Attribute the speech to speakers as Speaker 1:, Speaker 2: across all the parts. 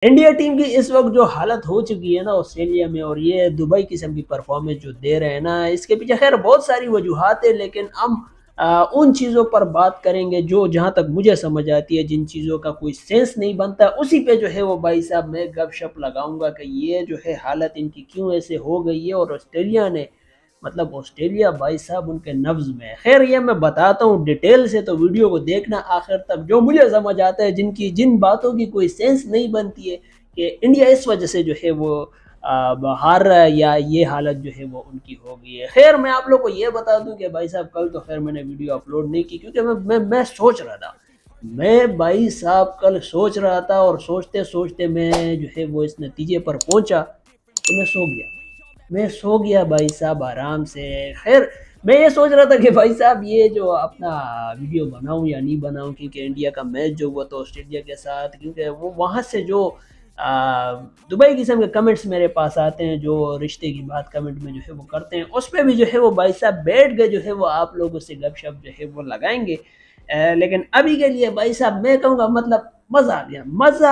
Speaker 1: India team की इस वक्त जो हालत हो चुकी है ना ऑस्ट्रेलिया में, और ये दुबई किस्म की परफॉर्मेंस जो दे रहे हैं ना, इसके पीछे खैर बहुत सारी वजूहात है, लेकिन हम उन चीज़ों पर बात करेंगे जो जहां तक मुझे समझ आती है, जिन चीज़ों का कोई सेंस नहीं बनता, उसी पे जो है वो भाई साहब मैं गपशप लगाऊंगा कि ये जो है हालत इनकी क्यों ऐसे हो गई है। और ऑस्ट्रेलिया ने, मतलब ऑस्ट्रेलिया भाई साहब उनके नब्ज में है। खैर ये मैं बताता हूँ डिटेल से, तो वीडियो को देखना आखिर तक। जो मुझे समझ आता है, जिन बातों की कोई सेंस नहीं बनती है कि इंडिया इस वजह से जो है वो हार रहा है, या ये हालत जो है वो उनकी हो गई है। खैर मैं आप लोग को ये बता दूं कि भाई साहब कल तो खैर मैंने वीडियो अपलोड नहीं की, क्योंकि मैं सोच रहा था, मैं भाई साहब कल सोच रहा था, और सोचते सोचते मैं जो है वो इस नतीजे पर पहुंचा तो मैं सो गया भाई साहब आराम से। खैर मैं ये सोच रहा था कि भाई साहब ये जो अपना वीडियो बनाऊं या नहीं बनाऊं, क्योंकि इंडिया का मैच जो हुआ तो ऑस्ट्रेलिया के साथ, क्योंकि वो वहाँ से जो दुबई किस्म के कमेंट्स मेरे पास आते हैं, जो रिश्ते की बात कमेंट में जो है वो करते हैं, उस पर भी जो है वो भाई साहब बैठ गए जो है वो आप लोगों से गपशप जो है वो लगाएंगे। लेकिन अभी के लिए भाई साहब मैं कहूँगा, मतलब मजा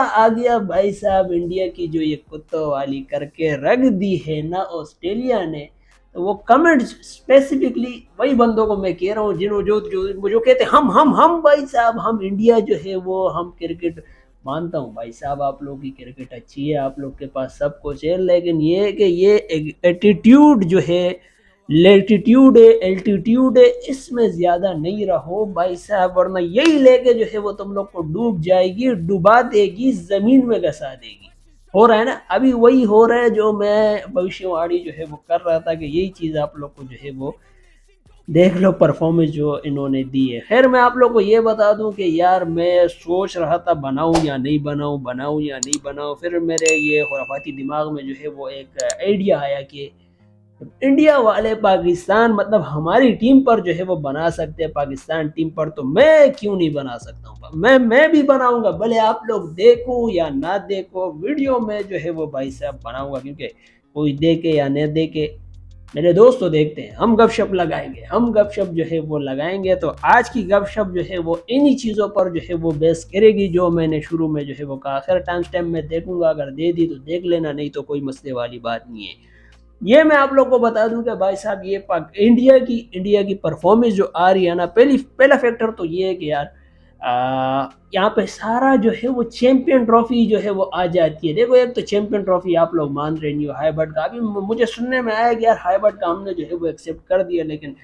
Speaker 1: आ गया भाई साहब। इंडिया की जो ये कुत्तों वाली करके रख दी है ना ऑस्ट्रेलिया ने, तो वो कमेंट स्पेसिफिकली वही बंदों को मैं कह रहा हूँ जिन्हों जो जो जो कहते हैं हम भाई साहब, हम इंडिया जो है वो, हम क्रिकेट मानता हूँ भाई साहब, आप लोग की क्रिकेट अच्छी है, आप लोग के पास सब कुछ है, लेकिन ये कि ये एटीट्यूड जो है, लेटीट्यूड है, एल्टीट्यूड है, इसमें ज्यादा नहीं रहो भाई साहब, वरना यही लेके जो है वो तुम लोग को डूब जाएगी, डुबा देगी, जमीन में घसा देगी। हो रहा है ना, अभी वही हो रहा है जो मैं भविष्यवाणी जो है वो कर रहा था, कि यही चीज आप लोग को जो है वो देख लो, परफॉर्मेंस जो इन्होंने दी है। खैर मैं आप लोग को ये बता दूं कि यार मैं सोच रहा था बनाऊं या नहीं बनाऊं, बनाऊं या नहीं बनाऊं, फिर मेरे ये खुराफाती दिमाग में जो है वो एक आइडिया आया कि इंडिया वाले पाकिस्तान, मतलब हमारी टीम पर जो है वो बना सकते हैं, पाकिस्तान टीम पर, तो मैं क्यों नहीं बना सकता हूँ। मैं भी बनाऊंगा, भले आप लोग देखो या ना देखो, वीडियो में जो है वो भाई साहब बनाऊंगा, क्योंकि कोई देखे या न देखे, मेरे दोस्त तो देखते हैं। हम गपशप जो है वो लगाएंगे। तो आज की गपशप जो है वो इन्हीं चीज़ों पर जो है वो बेस करेगी, जो मैंने शुरू में जो है वो कहा। खैर टाइम स्टैम्प में देखूंगा, अगर दे दी तो देख लेना, नहीं तो कोई मसले वाली बात नहीं है। ये मैं आप लोग को बता दूं कि भाई साहब ये इंडिया की परफॉर्मेंस जो आ रही है ना, पहला फैक्टर तो ये है कि यार यहाँ पे सारा जो है वो चैंपियन ट्रॉफी जो है वो आ जाती है। देखो एक तो चैंपियन ट्रॉफी आप लोग मान रहे नहीं हो, हाइबर्ट का, अभी मुझे सुनने में आया कि यार हाइबर्ट का हमने जो है वो एक्सेप्ट कर दिया, लेकिन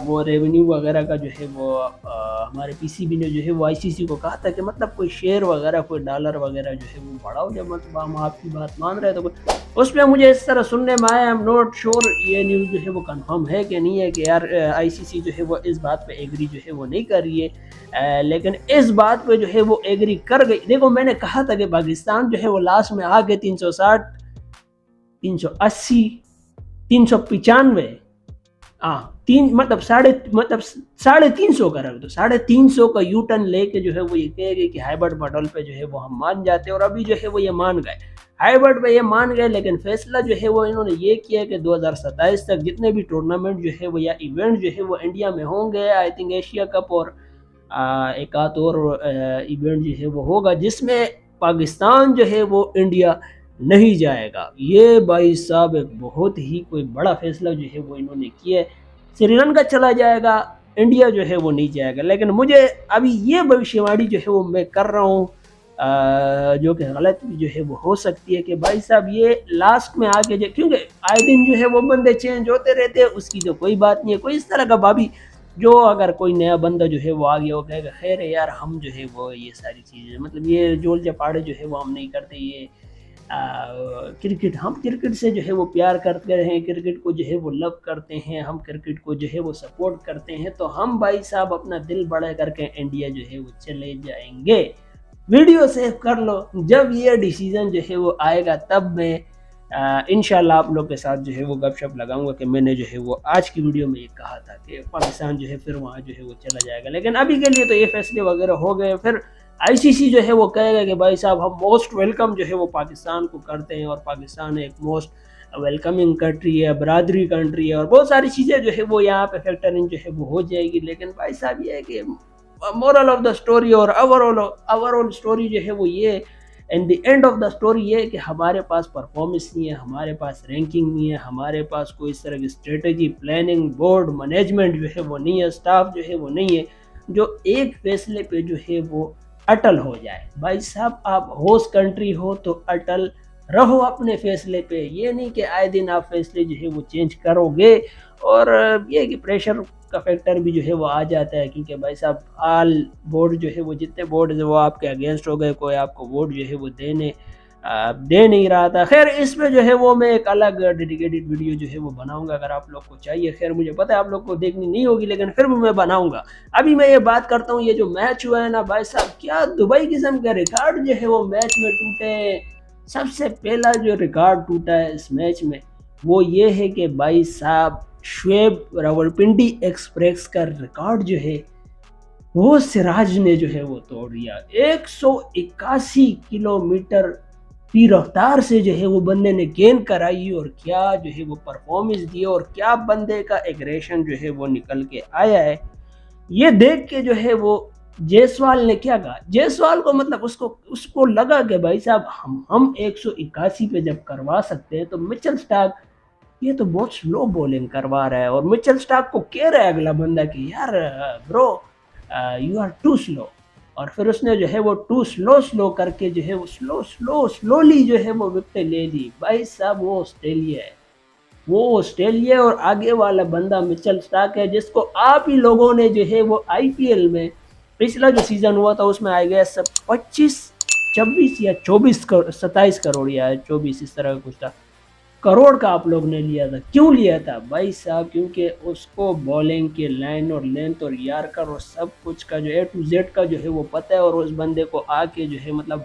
Speaker 1: वो रेवेन्यू वगैरह का जो है वो हमारे पीसीबी ने जो है वो आईसीसी को कहा था कि मतलब कोई शेयर वगैरह, कोई डॉलर वगैरह जो है वो बढ़ाओ, जब मतलब हम आपकी बात मान रहे हैं तो उसमें मुझे इस तरह सुनने में आया। आई एम नॉट श्योर ये न्यूज़ जो है वो कंफर्म है कि नहीं है, कि यार आईसीसी जो है वो इस बात पे एग्री जो है वो नहीं कर रही है, लेकिन इस बात पे जो है वो एग्री कर गई। देखो मैंने कहा था कि पाकिस्तान जो है वो लास्ट में आके 360, 380, 395, हाँ तीन, मतलब साढ़े तीन सौ का रख दो, 350 का यू टर्न लेके जो है वो ये कहेगी कि हाइबर्ट मॉडल पे जो है वो हम मान जाते हैं। और अभी जो है वो ये मान गए, हाइबर्ट पे ये मान गए, लेकिन फैसला जो है वो इन्होंने ये किया कि 2027 तक जितने भी टूर्नामेंट जो है वो या इवेंट जो है वो इंडिया में होंगे, आई थिंक एशिया कप और एक आध और इवेंट जो है वो होगा, जिसमें पाकिस्तान जो है वो इंडिया नहीं जाएगा। ये भाई साहब एक बहुत ही कोई बड़ा फैसला जो है वो इन्होंने किया है। श्रीलंका चला जाएगा, इंडिया जो है वो नहीं जाएगा। लेकिन मुझे अभी ये भविष्यवाणी जो है वो मैं कर रहा हूँ, जो कि गलत भी जो है वो हो सकती है, कि भाई साहब ये लास्ट में आके जो, क्योंकि आए दिन जो है वो बंदे चेंज होते रहते हैं, उसकी तो कोई बात नहीं है, कोई इस तरह का भाभी जो अगर कोई नया बंदा जो है वो आ गया, वो कहेगा खैर यार हम जो है वो ये सारी चीज़ें, मतलब ये जोल जपाड़े जो है वो हम नहीं करते, ये क्रिकेट, हम क्रिकेट से जो है वो प्यार करते हैं, क्रिकेट को जो है वो लव करते हैं, हम क्रिकेट को जो है वो सपोर्ट करते हैं, तो हम भाई साहब अपना दिल बड़ा करके इंडिया जो है वो चले जाएंगे। वीडियो सेव कर लो, जब ये डिसीजन जो है वो आएगा तब मैं इंशाल्लाह आप लोग के साथ जो है वो गपशप लगाऊंगा कि मैंने जो है वो आज की वीडियो में ये कहा था कि पाकिस्तान जो है फिर वहाँ जो है वो चला जाएगा। लेकिन अभी के लिए तो ये फैसले वगैरह हो गए, फिर आईसीसी जो है वो कहेगा कि भाई साहब हम मोस्ट वेलकम जो है वो पाकिस्तान को करते हैं, और पाकिस्तान एक मोस्ट वेलकमिंग कंट्री है, बरादरी कंट्री है, और बहुत सारी चीज़ें जो है वो यहाँ पे फैक्टर इन जो है वो हो जाएगी। लेकिन भाई साहब ये है कि मोरल ऑफ द स्टोरी और ओवरऑल स्टोरी जो है वो ये and the end of the story ये है कि हमारे पास परफॉर्मेंस नहीं है, हमारे पास रैंकिंग नहीं है, हमारे पास कोई इस तरह की स्ट्रेटजी, प्लानिंग, बोर्ड मैनेजमेंट जो है वो नहीं है, स्टाफ जो है वो नहीं है जो एक फैसले पे जो है वो अटल हो जाए। भाई साहब आप होस्ट कंट्री हो तो अटल रहो अपने फैसले पे, ये नहीं कि आए दिन आप फैसले जो है वो चेंज करोगे। और ये कि प्रेशर का फैक्टर भी जो है वो आ जाता है, क्योंकि भाई साहब आल बोर्ड जो है वो जितने बोर्ड है वो आपके अगेंस्ट हो गए, कोई आपको वोट जो है वो दे नहीं रहा था। खैर इसमें जो है वो मैं एक अलग डेडिकेटेड वीडियो जो है वो बनाऊंगा अगर आप लोग को चाहिए। खैर मुझे पता है आप लोग को देखनी नहीं होगी, लेकिन फिर भी मैं बनाऊंगा। अभी मैं ये बात करता हूँ, ये जो मैच हुआ है ना भाई साहब, क्या दुबई किस्म का रिकॉर्ड जो है वो मैच में टूटे। सबसे पहला जो रिकॉर्ड टूटा है इस मैच में वो ये है कि भाई साहब शुएब रावलपिंडी एक्सप्रेस का रिकॉर्ड जो है वो सिराज ने जो है वो तोड़ दिया। 181 किलोमीटर की रफ्तार से जो है वो बंदे ने गेंद कराई, और क्या जो है वो परफॉर्मेंस दी, और क्या बंदे का एग्रेशन जो है वो निकल के आया है। ये देख के जो है वो जायसवाल ने क्या कहा, जायसवाल को मतलब उसको लगा कि भाई साहब हम 181 पे जब करवा सकते हैं तो मिचेल स्टार्क ये तो बहुत स्लो बॉलिंग करवा रहा है। और मिचेल स्टार्क को कह रहा है अगला बंदा कि यार bro you are too slow, और फिर उसने जो है वो टू स्लो करके जो है वो स्लोली जो है वो विकेट ले ली। भाई साहब वो ऑस्ट्रेलिया और आगे वाला बंदा मिचेल स्टार्क है, जिसको आप ही लोगों ने जो है वो आईपीएल में पिछला जो सीजन हुआ था उसमें आ गया सब 25-26 या 27 करोड़ या 24 इस तरह का कुछ था करोड़ का आप लोग ने लिया था। क्यों लिया था भाई साहब? क्योंकि उसको बॉलिंग के लाइन और लेंथ और यार्कर और सब कुछ का जो A to Z का जो है वो पता है। और उस बंदे को आके जो है मतलब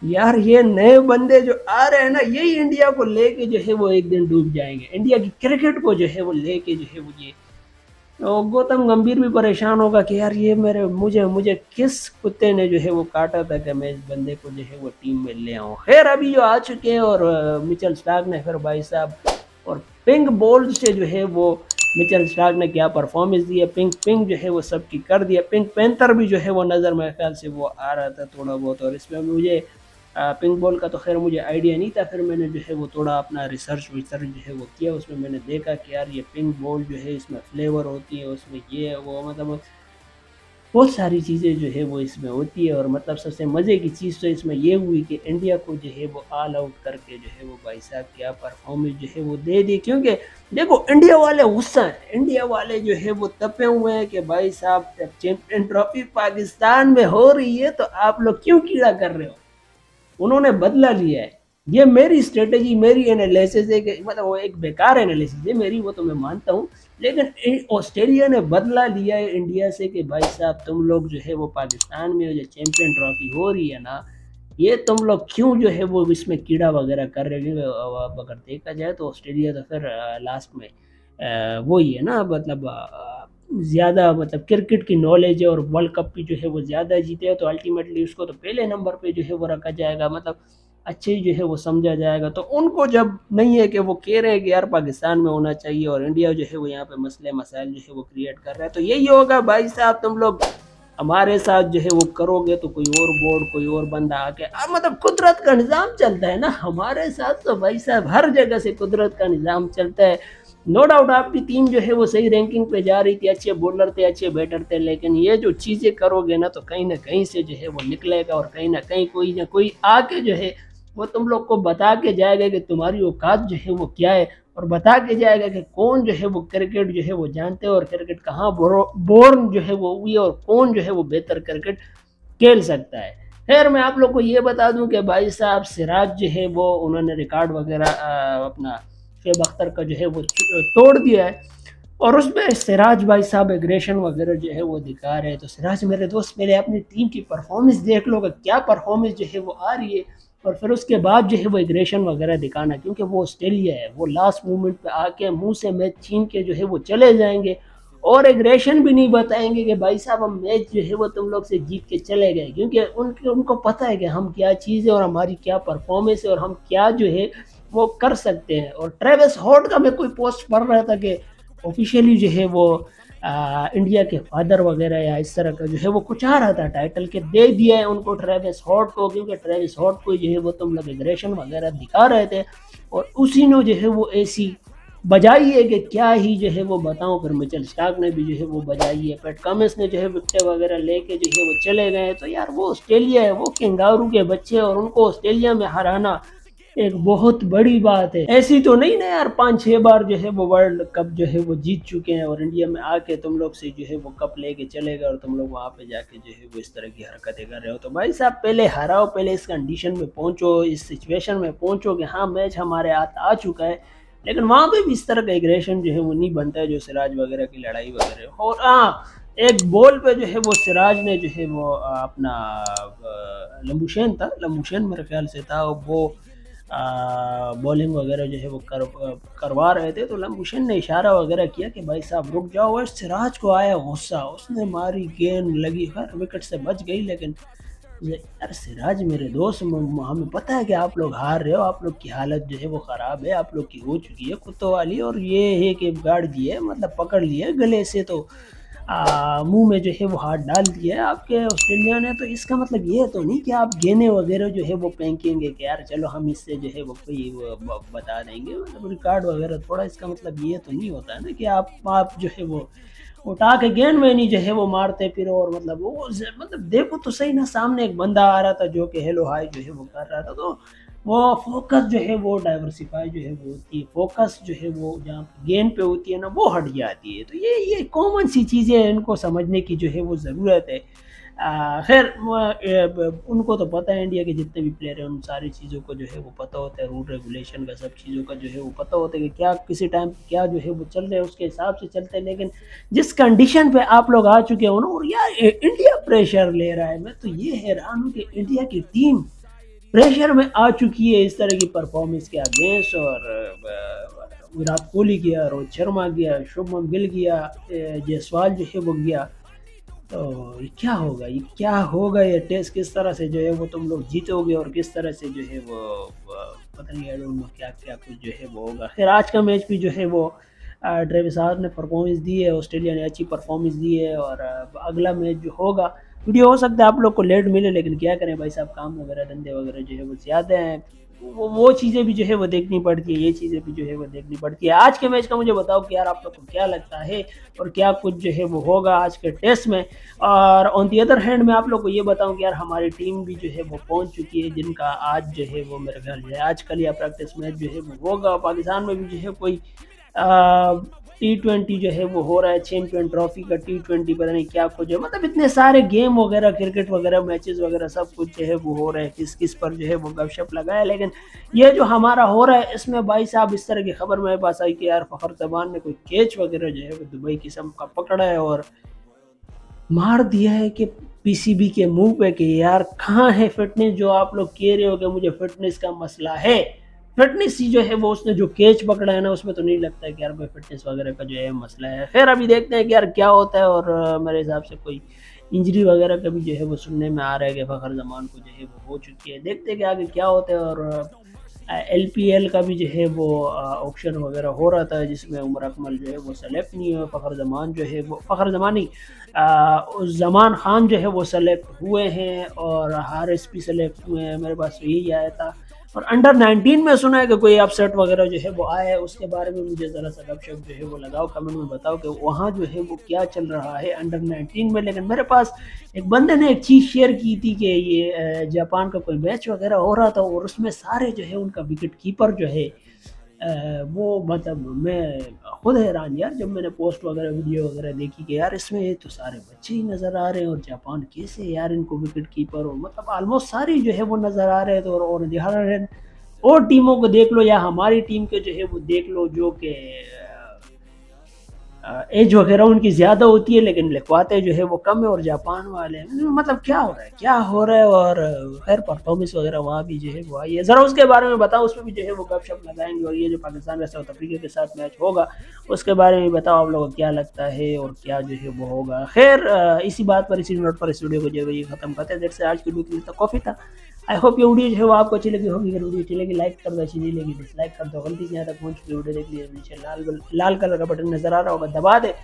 Speaker 1: यार ये नए बंदे जो आ रहे हैं ना, यही इंडिया को लेके जो है वो एक दिन डूब जाएंगे, इंडिया की क्रिकेट को जो है वो लेके जो है वो ये। तो गौतम गंभीर भी परेशान होगा कि यार ये मुझे किस कुत्ते ने जो है वो काटा था कि मैं इस बंदे को जो है वो टीम में ले आऊँ। खैर अभी जो आ चुके हैं, और मिचेल स्टार्क ने फिर भाई साहब और पिंक बॉल से जो है वो मिचेल स्टार्क ने क्या परफॉर्मेंस दी है, पिंक जो है वो सबकी कर दिया। पिंक पैंथर भी जो है वो नज़र मेरे ख्याल से वो आ रहा था थोड़ा बहुत, और इसमें मुझे पिंक बॉल का तो खैर मुझे आइडिया नहीं था। फिर मैंने जो है वो थोड़ा अपना रिसर्च जो है वो किया, उसमें मैंने देखा कि यार ये पिंक बॉल जो है इसमें फ्लेवर होती है, उसमें ये वो मतलब बहुत सारी चीज़ें जो है वो इसमें होती है। और मतलब सबसे मज़े की चीज़ तो इसमें ये हुई कि इंडिया को जो है वो ऑल आउट करके जो है वो भाई साहब क्या परफॉर्मेंस जो है वो दे दी। क्योंकि देखो इंडिया वाले गुस्सा हैं, इंडिया वाले जो है वो तपे हुए हैं कि भाई साहब जब चैंपियन ट्रॉफी पाकिस्तान में हो रही है तो आप लोग क्यों कीड़ा कर रहे हो। उन्होंने बदला लिया है। ये मेरी स्ट्रेटेजी, मेरी एनालिसिस है कि मतलब वो एक बेकार एनालिसिस है मेरी, वो तो मैं मानता हूँ, लेकिन ऑस्ट्रेलिया ने बदला लिया है इंडिया से कि भाई साहब तुम लोग जो है वो पाकिस्तान में जो चैंपियन ट्रॉफी हो रही है ना, ये तुम लोग क्यों जो है वो इसमें कीड़ा वगैरह कर रहे हो। अब अगर देखा जाए तो ऑस्ट्रेलिया तो फिर लास्ट में वो ही है ना, मतलब ज़्यादा मतलब क्रिकेट की नॉलेज है और वर्ल्ड कप भी जो है वो ज़्यादा जीते हैं, तो अल्टीमेटली उसको तो पहले नंबर पे जो है वो रखा जाएगा, मतलब अच्छे जो है वो समझा जाएगा। तो उनको जब नहीं है कि वो कह रहे हैं कि यार पाकिस्तान में होना चाहिए और इंडिया जो है वो यहाँ पे मसले मसाइल जो है वो क्रिएट कर रहा है, तो यही होगा भाई साहब तुम लोग हमारे साथ जो है वो करोगे तो कोई और बोर्ड कोई और बंदा आके, अब मतलब कुदरत का निज़ाम चलता है ना हमारे साथ, तो भाई साहब हर जगह से कुदरत का निज़ाम चलता है। नो डाउट आपकी टीम जो है वो सही रैंकिंग पे जा रही थी, अच्छे बॉलर थे, अच्छे बैटर थे, लेकिन ये जो चीज़ें करोगे ना तो कहीं ना कहीं से जो है वो निकलेगा, और कहीं ना कहीं कोई ना कोई आके जो है वो तुम लोग को बता के जाएगा कि तुम्हारी औकात जो है वो क्या है, और बता के जाएगा कि कौन जो है वो क्रिकेट जो है वो जानते हैं और क्रिकेट कहाँ बोर्न जो है वो हुई है, और कौन जो है वो बेहतर क्रिकेट खेल सकता है। खैर मैं आप लोग को ये बता दूं कि भाई साहब सिराज जो है वो उन्होंने रिकॉर्ड वगैरह अपना शुएब अख्तर का जो है वो तोड़ दिया है, और उसमें सिराज भाई साहब एग्रेशन वगैरह जो है वो दिखा रहे हैं। तो सिराज मेरे दोस्त मेरे अपनी टीम की परफॉर्मेंस देख लो कि क्या परफॉर्मेंस जो है वो आ रही है, और फिर उसके बाद जो है वो एग्रेशन वगैरह दिखाना, क्योंकि वो ऑस्ट्रेलिया है, वो लास्ट मोमेंट पे आके मुंह से मैच छीन के जो है वो चले जाएंगे, और एग्रेशन भी नहीं बताएंगे कि भाई साहब हम मैच जो है वो तुम लोग से जीत के चले गए, क्योंकि उनको पता है कि हम क्या चीज़ है और हमारी क्या परफॉर्मेंस है और हम क्या जो है वो कर सकते हैं। और ट्रेविस हॉड का मैं कोई पोस्ट पढ़ रहा था कि ऑफिशियली जो है वो इंडिया के फादर वगैरह या इस तरह का जो है वो कुछ आ रहा था टाइटल के, दे दिया है उनको ट्रेविस हॉट को, क्योंकि ट्रेविस हॉट को जो है वो तुम लोग एग्रेशन वगैरह दिखा रहे थे, और उसी ने जो है वो ऐसी बजाई है कि क्या ही जो है वो बताऊं। फिर मिचेल स्टार्क ने भी जो है वो बजाई है, पैट कमिंस ने जो है विकेट वगैरह लेके जो है वो चले गए। तो यार वो ऑस्ट्रेलिया है, वो कैंगारू के बच्चे, और उनको ऑस्ट्रेलिया में हराना एक बहुत बड़ी बात है। ऐसी तो नहीं ना यार, 5-6 बार जो है वो वर्ल्ड कप जो है वो जीत चुके हैं, और इंडिया में आके तुम लोग से जो है वो कप लेके चले गए, और तुम लोग वहाँ पे जाके जो है वो इस तरह की हरकतें कर रहे हो। तो भाई साहब पहले हराओ, पहले इस कंडीशन में पहुंचो, इस सिचुएशन में पहुंचो कि हाँ मैच हमारे हाथ आ चुका है, लेकिन वहाँ पे भी इस तरह का एग्रेशन जो है वो नहीं बनता है जो सिराज वगैरह की लड़ाई वगैरह। और हाँ, एक बॉल पे जो है वो सिराज ने जो है वो अपना लंबुशेन था, लंबुशेन मेरे ख्याल से था, वो बॉलिंग वगैरह जो है वो करवा रहे थे, तो लंबुशेन ने इशारा वगैरह किया कि भाई साहब रुक जाओ। और सिराज को आया गुस्सा, उसने मारी, गेंद लगी, हर विकेट से बच गई, लेकिन यार सिराज मेरे दोस्त, हमें पता है कि आप लोग हार रहे हो, आप लोग की हालत जो है वो ख़राब है, आप लोग की हो चुकी है कुत्तों वाली, और ये है कि गाड़ दिए, मतलब पकड़ लिए गले से, तो मुंह में जो है वो हाथ डाल दिया आपके ऑस्ट्रेलिया ने। तो इसका मतलब ये तो नहीं कि आप गेंदें वगैरह जो है वो फेंकेंगे कि यार चलो हम इससे जो है वो कोई बता देंगे, मतलब रिकॉर्ड वगैरह, थोड़ा इसका मतलब ये तो नहीं होता है ना कि आप जो है वो उठा के गेंद में नहीं जो है वो मारते फिर, और मतलब वो मतलब देखो तो सही ना, सामने एक बंदा आ रहा था जो कि हेलो हाय जो है वो कर रहा था, तो वो फोकस जो है वो डाइवर्सिफाई जो है वो होती है, फोकस जो है वो जहाँ गेंद पे होती है ना वो हट जाती है। तो ये कॉमन सी चीज़ें हैं, इनको समझने की जो है वो ज़रूरत है। खैर उनको तो पता है, इंडिया के जितने भी प्लेयर हैं उन सारी चीज़ों को जो है वो पता होता है, रूल रेगुलेशन का, सब चीज़ों का जो है वो पता होता है कि क्या किसी टाइम क्या जो है वो चल रहे हैं, उसके हिसाब से चलते हैं। लेकिन जिस कंडीशन पे आप लोग आ चुके हो ना, और यार इंडिया प्रेशर ले रहा है, मैं तो ये हैरान हूँ कि इंडिया की टीम प्रेशर में आ चुकी है इस तरह की परफॉर्मेंस के अगेंस्ट। और विराट कोहली गया, रोहित शर्मा गया, शुभमन गिल गया, जायसवाल जो है वो गया, तो ये क्या होगा, ये क्या होगा, ये टेस्ट किस तरह से जो है वो तुम लोग जीतोगे, और किस तरह से जो है वो पता नहीं, आई डोंट नो क्या क्या कुछ जो है वो होगा। खैर आज का मैच भी जो है वो ट्रेविस हार्ट ने परफॉर्मेंस दी है, ऑस्ट्रेलिया ने अच्छी परफॉर्मेंस दी है, और अगला मैच जो होगा, वीडियो हो सकता है आप लोग को लेट मिले, लेकिन क्या करें भाई साहब, काम वगैरह धंधे वगैरह जो है वो ज़्यादा हैं, वो चीज़ें भी जो है वो देखनी पड़ती है, ये चीज़ें भी जो है वो देखनी पड़ती है। आज के मैच का मुझे बताओ कि यार आप लोग को क्या लगता है, और क्या कुछ जो है वो होगा आज के टेस्ट में। और ऑन दी अदर हैंड मैं आप लोग को ये बताऊं कि यार हमारी टीम भी जो है वो पहुंच चुकी है, जिनका आज जो है वो मेरे ख्याल से आज कल या प्रैक्टिस मैच जो है वो होगा। पाकिस्तान में भी जो है कोई T20 जो है वो हो रहा है, चैंपियन ट्रॉफी का T20, पता नहीं क्या कुछ है, मतलब इतने सारे गेम वगैरह, क्रिकेट वगैरह, मैचेस वगैरह सब कुछ जो है वो हो रहा है, किस किस पर जो है वो गपशप लगाया। लेकिन ये जो हमारा हो रहा है इसमें भाई साहब इस तरह की खबर मेरे पास आई कि यार फखर जमान ने कोई कैच वगैरह जो है वो दुबई किस्म का पकड़ा है, और मार दिया है कि पीसीबी के मुंह पे कि यार कहाँ है फिटनेस, जो आप लोग कह रहे हो कि मुझे फिटनेस का मसला है। फिटनेस ही जो है वो उसने जो कैच पकड़ा है ना, उसमें तो नहीं लगता है कि यार कोई फिटनेस वगैरह का जो है मसला है। खैर अभी देखते हैं कि यार क्या होता है, और मेरे हिसाब से कोई इंजरी वगैरह का भी जो है वो सुनने में आ रहा है कि फखर जमान को जो है वो हो चुकी है। देखते हैं कि आगे क्या होता है। और LPL का भी जो है वो ऑप्शन वगैरह हो रहा था, जिसमें उमर अकमल जो है वो सेलेक्ट नहीं हुआ, फ़खर जमान जो है वो, फ़खर जमान नहीं, जमान खान जो है वो सेलेक्ट हुए हैं, और हारिस भी सेलेक्ट हुए हैं, मेरे पास यही आया था। और अंडर 19 में सुना है कि कोई अपसेट वगैरह जो है वो आया है, उसके बारे में मुझे ज़रा सा गपशप जो है वो लगाओ, कमेंट में बताओ कि वहाँ जो है वो क्या चल रहा है अंडर 19 में। लेकिन मेरे पास एक बंदे ने एक चीज़ शेयर की थी कि ये जापान का कोई मैच वगैरह हो रहा था, और उसमें सारे जो है उनका विकेट कीपर जो है वो, मतलब मैं खुद हैरान यार, जब मैंने पोस्ट वगैरह वीडियो वगैरह देखी कि यार इसमें ये तो सारे बच्चे ही नज़र आ रहे हैं, और जापान कैसे यार इनको विकेट कीपर, और मतलब ऑलमोस्ट सारी जो है वो नज़र आ रहे थे। और टीमों को देख लो या हमारी टीम के जो है वो देख लो, जो कि एज वगैरह उनकी ज़्यादा होती है, लेकिन लिखवाते जो है वो कम है, और जापान वाले मतलब क्या हो रहा है, क्या हो रहा है। और खैर परफॉर्मेंस वगैरह वहाँ भी जो है वो आई है, ज़रा उसके बारे में बताओ, उसमें भी जो है वो गपशप लगाएंगे। और ये जो पाकिस्तान का साउथ अफ्रीका के साथ मैच होगा उसके बारे में बताओ आप लोगों को क्या लगता है, और क्या जो है वो होगा। खैर इसी बात पर, इसी नोट पर इस वीडियो को जो है ये ख़त्म करते हैं। देर से आज की वीडियो के लिए कॉफ़ी था। आई होप ये वीडियो जो है वो आपको अच्छी लगी होगी। अगर वीडियो अच्छी लगी लाइक कर दो, अच्छी नहीं लगी डिसलाइक कर दो। गलती से यहाँ तक पहुँच चुकी वीडियो देख लीजिए, नीचे लाल कलर का बटन नजर आ रहा होगा, दबा दे।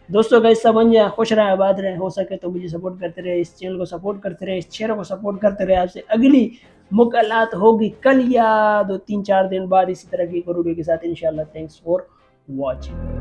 Speaker 1: दोस्तों गाइस समझ जाए, खुश रहे, आबाद रहे, हो सके तो मुझे सपोर्ट करते रहे, इस चैनल को सपोर्ट करते रहे, इस चैनल को सपोर्ट करते रहे। आपसे अगली मुलाकात होगी कल या 2-3-4 दिन बाद इसी तरह की एक वीडियो के साथ इंशाल्लाह। Thanks for watching.